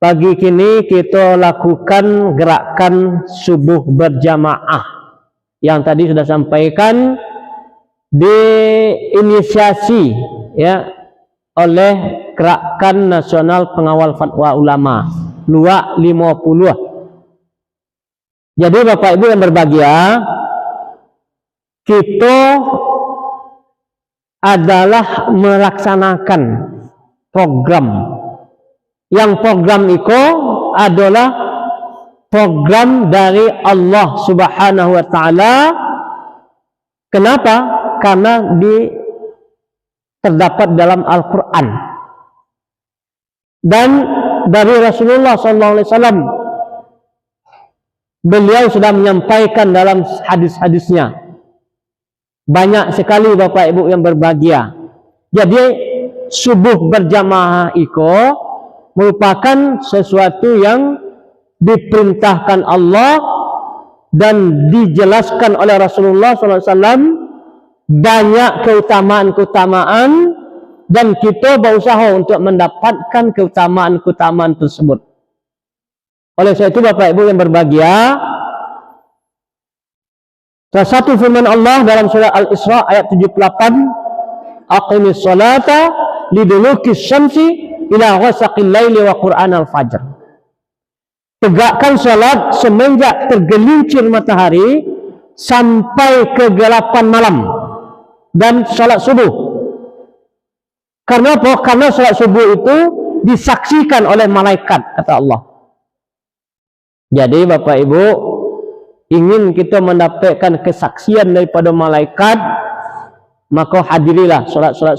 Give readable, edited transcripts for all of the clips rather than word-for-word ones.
pagi kini kita lakukan gerakan subuh berjamaah yang tadi sudah sampaikan, diinisiasi ya oleh Gerakan Nasional Pengawal Fatwa Ulama LUA 50. Jadi Bapak Ibu yang berbahagia, kita adalah melaksanakan program. Yang program itu adalah program dari Allah Subhanahu wa taala. Kenapa? Karena terdapat dalam Al-Qur'an. Dan dari Rasulullah SAW, beliau sudah menyampaikan dalam hadis-hadisnya. Banyak sekali Bapak Ibu yang berbahagia. Jadi subuh berjamaah itu merupakan sesuatu yang diperintahkan Allah dan dijelaskan oleh Rasulullah SAW. Banyak keutamaan-keutamaan dan kita berusaha untuk mendapatkan keutamaan-keutamaan tersebut. Oleh sebab itu Bapak Ibu yang berbahagia, salah satu firman Allah dalam surah Al-Isra ayat 78, aqimis salata lidulukis syamsi ila ghasaqil laili wa qur'anal fajr. Tegakkan salat semenjak tergelincir matahari sampai kegelapan malam dan salat subuh. Karena apa? Karena salat subuh itu disaksikan oleh malaikat, kata Allah. Jadi Bapak Ibu, ingin kita mendapatkan kesaksian daripada malaikat, maka hadirilah salat-salat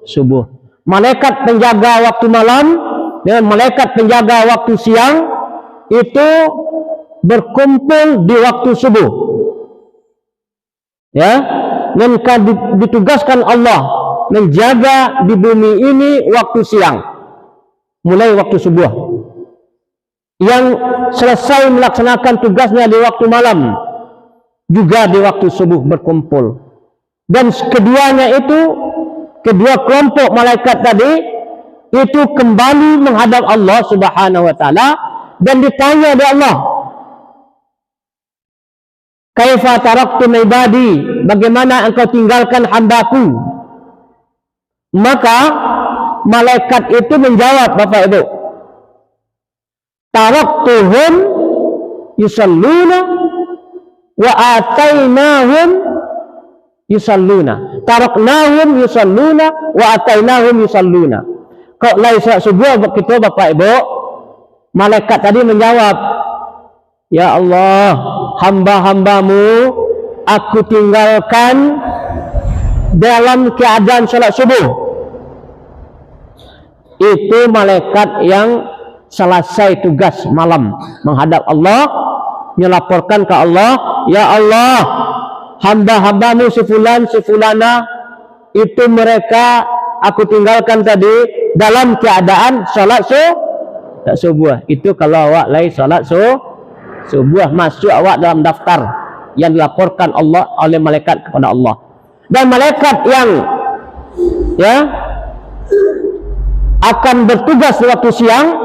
subuh. Malaikat penjaga waktu malam dengan malaikat penjaga waktu siang itu berkumpul di waktu subuh. Ya, dan ditugaskan Allah menjaga di bumi ini waktu siang, mulai waktu subuh. Yang selesai melaksanakan tugasnya di waktu malam, juga di waktu subuh berkumpul. Dan keduanya itu, kedua kelompok malaikat tadi, itu kembali menghadap Allah Subhanahu wa taala dan ditanya oleh Allah, kaifa taraktum ibadi, bagaimana engkau tinggalkan hambaku? Maka malaikat itu menjawab, Bapak Ibu, taraktuhum yusalluna wa atainahum yusalluna, taraknahum yusalluna wa atainahum yusalluna. Kok laisa subuh begitu Bapak Ibu? Malaikat tadi menjawab, ya Allah, hamba-hambamu aku tinggalkan dalam keadaan salat subuh. Itu malaikat yang selesai tugas malam menghadap Allah, melaporkan ke Allah, ya Allah, hamba-hambamu si fulan si fulana itu mereka aku tinggalkan tadi dalam keadaan salat subuh. Itu kalau awak lai salat subuh, masuk awak dalam daftar yang dilaporkan Allah oleh malaikat kepada Allah. Dan malaikat yang akan bertugas di waktu siang,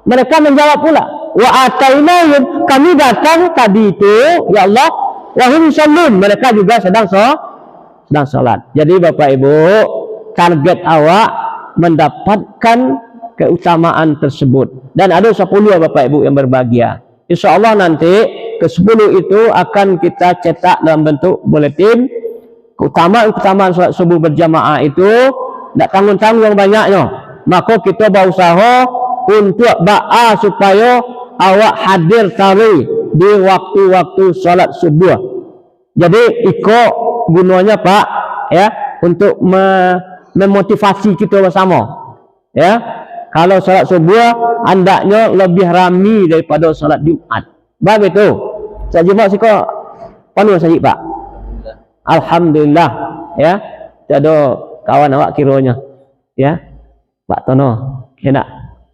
mereka menjawab pula, wa atainahum, kami datang tadi itu ya Allah, wa hum yusallun, mereka juga sedang salat. Jadi Bapak Ibu, target awak mendapatkan keutamaan tersebut. Dan ada 10 Bapak Ibu yang berbahagia. Insya Allah nanti ke-10 itu akan kita cetak dalam bentuk buletin. Keutamaan salat subuh berjamaah itu tidak tanggung-tanggung banyaknya. Maka kita berusaha untuk supaya awak hadir tari di waktu-waktu salat subuh. Jadi ikut gunanya Pak, ya, untuk memotivasi kita bersama. Ya, kalau salat subuh hendaknya lebih ramai daripada salat Jumat. Baik itu. Salat Jumat sih kok penuh saja Pak. Alhamdulillah, ya. Ada kawan awak kiranya, ya. Pak Tono, kena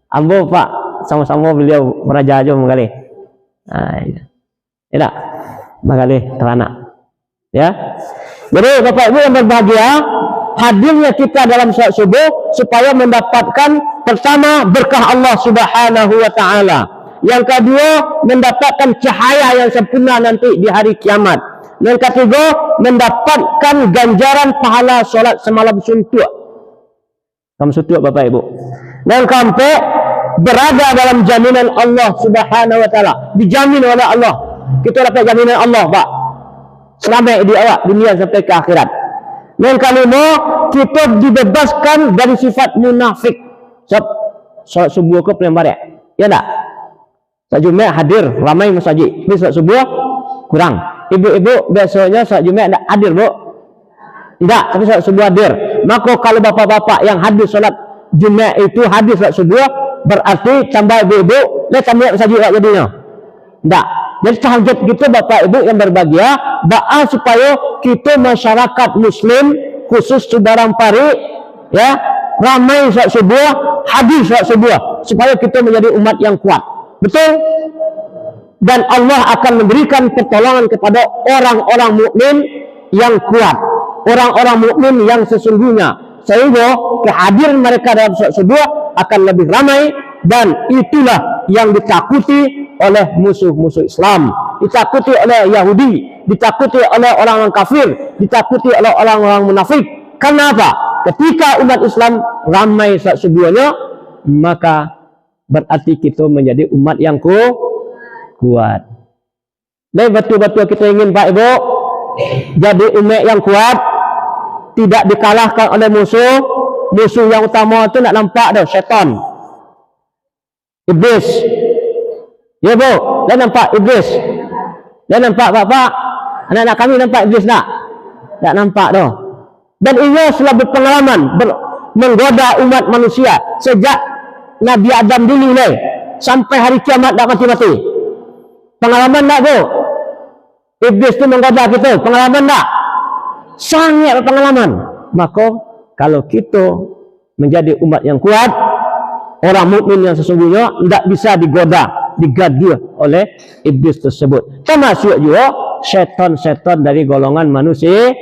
ambo Pak, sama-sama beliau meraja mengalih. Tidak, mengalih teranak. Ya. Jadi Bapak Ibu yang berbahagia, hadirnya kita dalam salat subuh supaya mendapatkan pertama, berkah Allah Subhanahu wa taala. Yang kedua, mendapatkan cahaya yang sempurna nanti di hari kiamat. Yang ketiga, mendapatkan ganjaran pahala solat semalam suntuk. Kamu suntuk Bapak Ibu. Yang keempat, berada dalam jaminan Allah Subhanahu wa taala. Dijamin oleh Allah. Kita dapat jaminan Allah, Pak. Selamat di awak dunia sampai ke akhirat. Yang kelima, kita dibebaskan dari sifat munafik. Sebab solat subuh ke paling baik. Ya tak? Salat Jumaat hadir ramai masjid. Tapi solat subuh kurang. Ibu-ibu biasanya solat Jumaat tak hadir, Bu? Tidak, tapi solat subuh hadir. Maka kalau bapak-bapak yang hadir solat Jumaat itu hadir solat subuh, berarti tambah ibu-ibu, dia tambah masjid tak jadinya. Tak. Jadi tahajud kita Bapak Ibu yang berbahagia, doa supaya kita masyarakat Muslim khusus Sudarang Pari, ya, ramai solat subuh, hadir solat subuh, supaya kita menjadi umat yang kuat. Betul? Dan Allah akan memberikan pertolongan kepada orang-orang mukmin yang kuat, orang-orang mukmin yang sesungguhnya, sehingga kehadiran mereka dalam solat subuh akan lebih ramai. Dan itulah yang ditakuti oleh musuh-musuh Islam, ditakuti oleh Yahudi, ditakuti oleh orang-orang kafir, ditakuti oleh orang-orang munafik. Kenapa? Ketika umat Islam ramai saat subuhnya, maka berarti kita menjadi umat yang kuat. Dan betul-betul kita ingin Pak Ibu jadi umat yang kuat, tidak dikalahkan oleh musuh. Musuh yang utama itu nak nampak dah, syaitan, iblis. Ya Bu, dah nampak iblis? Dah nampak Bapak? Anak-anak kami nampak iblis tak? Tak nampak dah. Dan ia telah berpengalaman menggoda umat manusia sejak Nabi Adam dulu ni sampai hari kiamat tak mati-mati. Pengalaman tak Bu? Iblis tu menggoda kita, pengalaman tak? Sangat berpengalaman. Maka kalau kita menjadi umat yang kuat, orang mukmin yang sesungguhnya tidak bisa digoda, digaduh oleh iblis tersebut. Termasuk juga syaitan-syaitan dari golongan manusia.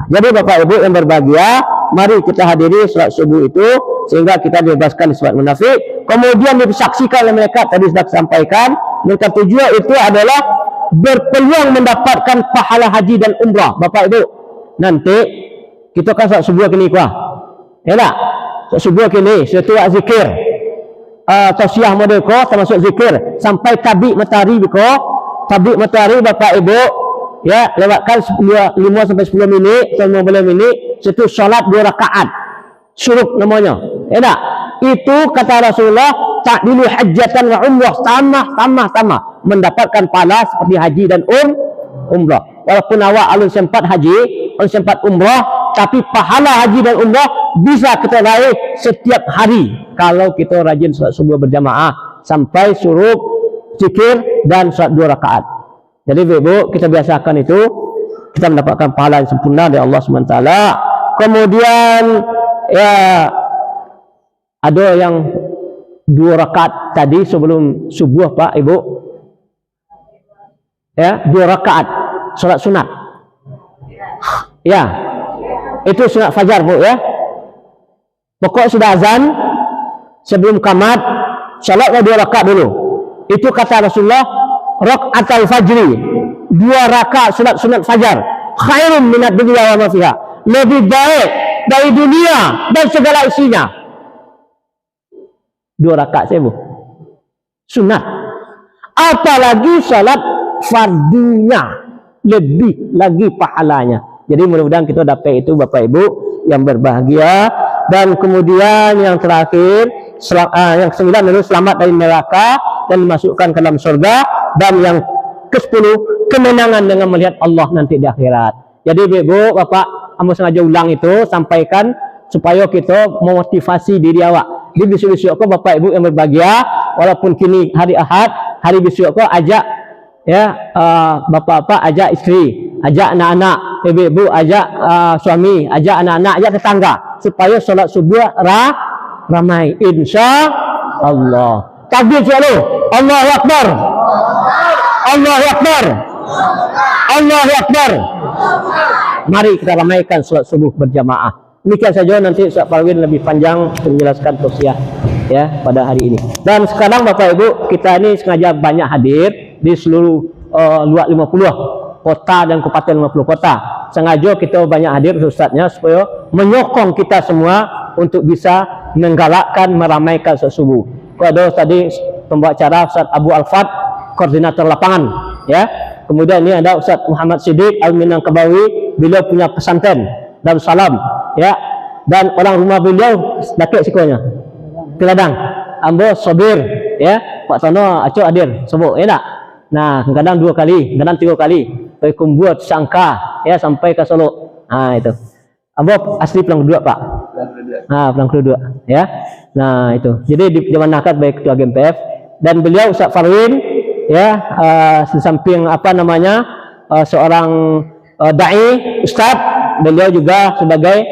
Jadi Bapak Ibu yang berbahagia, mari kita hadiri salat subuh itu sehingga kita dibebaskan dari sifat munafik. Kemudian disaksikan oleh mereka, tadi sudah disampaikan. Yang ketujuh itu adalah berpeluang mendapatkan pahala haji dan umrah. Bapak Ibu, nanti kita kan salat subuh kini kuah. Ya tak? Salat subuh kini suatu zikir. Tausiah model ko termasuk zikir sampai tabik matahari ko. Tabik matahari Bapak Ibu, ya, lewatkan 5 sampai 10 minit, 15 minit, itu salat 2 rakaat. Syuruk namanya. Ya tak? Itu kata Rasulullah, ta'dilu hajjatan wa umrah, tambah mendapatkan pahala seperti haji dan umrah. Walaupun awak alun sempat haji, alun sempat umrah, tapi pahala haji dan umrah bisa kita raih setiap hari kalau kita rajin salat subuh berjamaah sampai syuruk, zikir dan salat 2 rakaat. Jadi Ibu, kita biasakan itu, kita mendapatkan pahala yang sempurna dari Allah SWT. Kemudian ya ada yang 2 rakaat tadi sebelum subuh Pak Ibu, ya, 2 rakaat salat sunat, ya, itu sunat fajar Bu, ya. Pokok sudah azan, sebelum qamat salatnya 2 rakaat dulu. Itu kata Rasulullah, rakaatul fajri, 2 rakaat sunat fajar, khairun minad dunya wa ma fiha, lebih baik dari dunia dan segala isinya. 2 rakaat saya Bu, sunat. Apalagi salat fardunya, lebih lagi pahalanya. Jadi mudah-mudahan kita dapat itu Bapak Ibu yang berbahagia. Dan kemudian yang terakhir, yang 9 itu selamat dari neraka dan dimasukkan ke dalam surga. Dan yang ke-10, kemenangan dengan melihat Allah nanti di akhirat. Jadi Ibu, Bapak, kamu sengaja ulang itu, sampaikan supaya kita memotivasi diri awak. Di besok-besok kau Bapak Ibu yang berbahagia, walaupun kini hari Ahad, hari besok kau ajak, ya, bapak-bapak ajak istri, ajak anak-anak, ibu-ibu ajak suami, ajak anak-anak, ajak tetangga, supaya solat subuh ramai, insya Allah. Takbir selalu, Allahu Akbar, Allahu Akbar, Allahu Akbar. Mari kita ramaikan solat subuh berjamaah. Demikian saja, nanti Ustaz Parwin lebih panjang menjelaskan tausiah ya pada hari ini. Dan sekarang Bapak Ibu, kita ini sengaja banyak hadir di seluruh luar 50 kota dan kabupaten 50 kota. Sengaja kita banyak hadir ustaznya supaya menyokong kita semua untuk bisa menggalakkan, meramaikan sholat subuh. Ada tadi pembawa acara Ustaz Abu Alfat, koordinator lapangan ya. Kemudian ini ada Ustaz Muhammad Siddiq Al-Minangkabawi, beliau punya pesantren Darussalam ya, dan orang rumah beliau dakik sikonya Teladang Ambo Sobir ya, Pak Tono Aco hadir sebut ya tak. Nah kadang 2 kali, kadang 3 kali pergi buat sangka ya sampai ke Solo. Nah itu Ambo asli Pelang Kedua Pak. Pelang Kedua ya. Nah itu jadi dimanakan baik ketua GMPF dan beliau Ustaz Parwin ya, di samping apa namanya seorang dai ustaz, beliau juga sebagai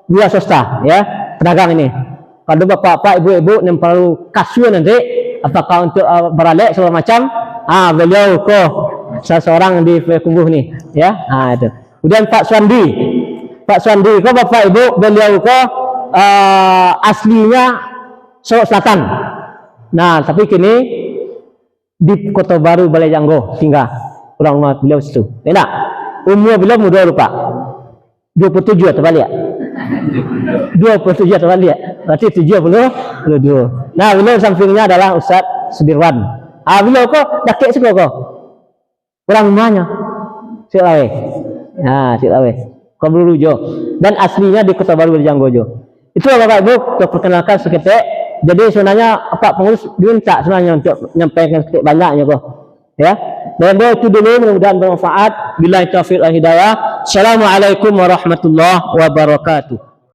wira swasta ya, pedagang ini. Kalau bapak-bapak, ibu-ibu yang perlu kasuan nanti apakah untuk beralek segala macam, beliau kok seseorang di kumbuh nih ya. Itu. Kemudian Pak Suandi kok bapak ibu, beliau kok aslinya Solo Selatan. Nah tapi kini di Kota Baru Balai Janggo tinggal orang rumah beliau situ. Enak. Umur beliau muda lupa. 27 atau balik. 27 atau balik. Berarti 72. Nah, beliau sampingnya adalah Ustaz Sudirwan. Beliau kok dakik siko kok. Orang rumahnya. Sik lawe. Nah, sik lawe. Kau dulu jo. Dan aslinya di Kota Baru Balai Janggo jo. Itu Bapak Ibu, untuk perkenalkan seketik. Jadi sebenarnya Pak Pengurus diminta sebenarnya untuk menyampaikan sedikit banyaknya kok ya. Dan itu dulu, mudah-mudahan bermanfaat. Billahi taufiq wal hidayah. Assalamualaikum warahmatullahi wabarakatuh.